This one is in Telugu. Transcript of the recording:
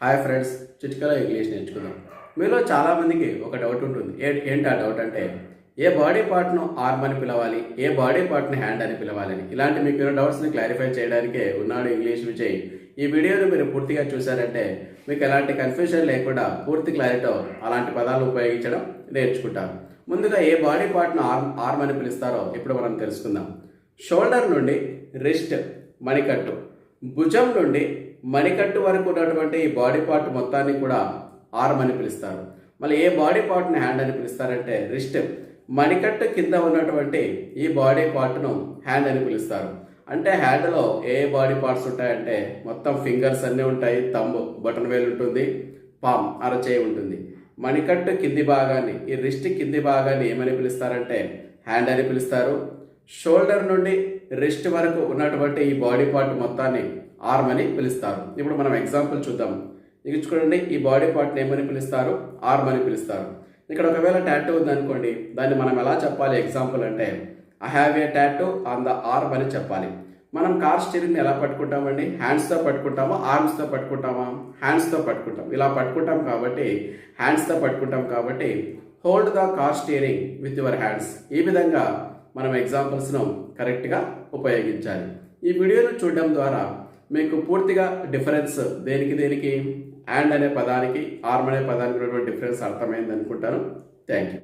హాయ్ ఫ్రెండ్స్, చిటికలో ఇంగ్లీష్ నేర్చుకుందాం. మీలో చాలామందికి ఒక డౌట్ ఉంటుంది. ఏంటి ఆ డౌట్ అంటే, ఏ బాడీ పార్ట్ను ఆర్మ్ అని పిలవాలి, ఏ బాడీ పార్ట్ని హ్యాండ్ అని పిలవాలని. ఇలాంటి మీకు ఉన్న డౌట్స్ని క్లారిఫై చేయడానికే ఉన్నాడు ఇంగ్లీష్ విజయ్. ఈ వీడియోను మీరు పూర్తిగా చూసారంటే మీకు ఎలాంటి కన్ఫ్యూజన్ లేకుండా పూర్తి క్లారిటీతో అలాంటి పదాలు ఉపయోగించడం నేర్చుకుంటారు. ముందుగా ఏ బాడీ పార్ట్ను ఆర్మ్ అని పిలుస్తారో ఇప్పుడు మనం తెలుసుకుందాం. షోల్డర్ నుండి రిస్ట్ మణికట్టు, భుజం నుండి మణికట్టు వరకు ఉన్నటువంటి ఈ బాడీ పార్ట్ మొత్తాన్ని కూడా ఆర్మ్ అని పిలుస్తారు. మళ్ళీ ఏ బాడీ పార్ట్ని హ్యాండ్ అని పిలుస్తారంటే, రిస్ట్ మణికట్టు కింద ఉన్నటువంటి ఈ బాడీ పార్ట్ను హ్యాండ్ అని పిలుస్తారు. అంటే హ్యాండ్లో ఏ బాడీ పార్ట్స్ ఉంటాయంటే మొత్తం ఫింగర్స్ అన్నీ ఉంటాయి. తంబు, బటన్ వేలు ఉంటుంది, పామ్ అరచేయి ఉంటుంది. మణికట్టు కింది భాగాన్ని, ఈ రిస్ట్ కింది భాగాన్ని ఏమని పిలుస్తారంటే హ్యాండ్ అని పిలుస్తారు. షోల్డర్ నుండి రిస్ట్ వరకు ఉన్నటువంటి ఈ బాడీ పార్ట్ మొత్తాన్ని ఆర్మ్ అని పిలుస్తారు. ఇప్పుడు మనం ఎగ్జాంపుల్ చూద్దాం. ఇక చూడండి, ఈ బాడీ పార్ట్ని ఏమని పిలుస్తారు? ఆర్మ్ అని పిలుస్తారు. ఇక్కడ ఒకవేళ టాటూ ఉందనుకోండి, దాన్ని మనం ఎలా చెప్పాలి ఎగ్జాంపుల్ అంటే, I have a tattoo on the arm అని చెప్పాలి. మనం కార్ స్టీరింగ్ని ఎలా పట్టుకుంటామండి? హ్యాండ్స్తో పట్టుకుంటామా, ఆర్మ్స్తో పట్టుకుంటామా? హ్యాండ్స్తో పట్టుకుంటాం. ఇలా పట్టుకుంటాం కాబట్టి హ్యాండ్స్తో పట్టుకుంటాం కాబట్టి hold the car steering with your hands. ఈ విధంగా మనం ఎగ్జాంపుల్స్ను కరెక్ట్గా ఉపయోగించాలి. ఈ వీడియోను చూడడం ద్వారా మీకు పూర్తిగా డిఫరెన్స్ దేనికి హ్యాండ్ అనే పదానికి ఆర్మ్ అనే పదానికి ఉన్నటువంటి డిఫరెన్స్ అర్థమైంది అనుకుంటాను. Thank you.